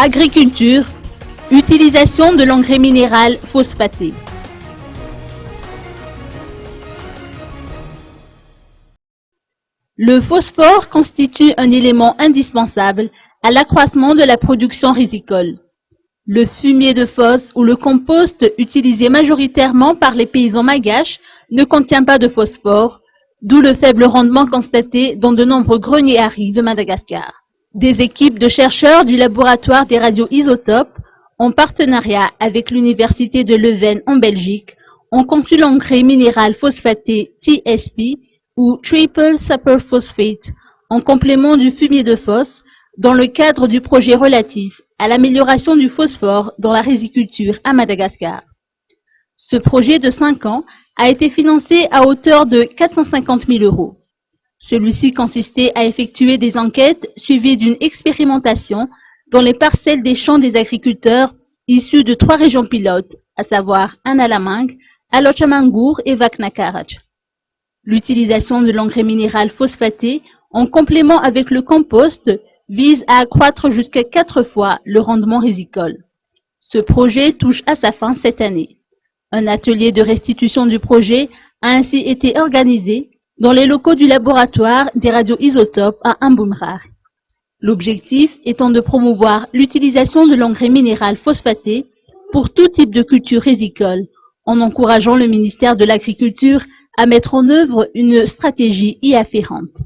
Agriculture, utilisation de l'engrais minéral phosphaté. Le phosphore constitue un élément indispensable à l'accroissement de la production rizicole. Le fumier de fosse ou le compost utilisé majoritairement par les paysans malgaches ne contient pas de phosphore, d'où le faible rendement constaté dans de nombreux greniers arides de Madagascar. Des équipes de chercheurs du laboratoire des radioisotopes, en partenariat avec l'Université de Leuven en Belgique, ont conçu l'engrais minéral phosphaté TSP ou Triple Superphosphate en complément du fumier de fosse dans le cadre du projet relatif à l'amélioration du phosphore dans la riziculture à Madagascar. Ce projet de 5 ans a été financé à hauteur de 450 000 €. Celui-ci consistait à effectuer des enquêtes suivies d'une expérimentation dans les parcelles des champs des agriculteurs issus de 3 régions pilotes, à savoir Analamang, Alochamangour et Vaknakarach. L'utilisation de l'engrais minéral phosphaté en complément avec le compost vise à accroître jusqu'à 4 fois le rendement rizicole. Ce projet touche à sa fin cette année. Un atelier de restitution du projet a ainsi été organisé dans les locaux du laboratoire des radioisotopes à Ambunrar. L'objectif étant de promouvoir l'utilisation de l'engrais minéral phosphaté pour tout type de culture rizicole, en encourageant le ministère de l'Agriculture à mettre en œuvre une stratégie y afférente.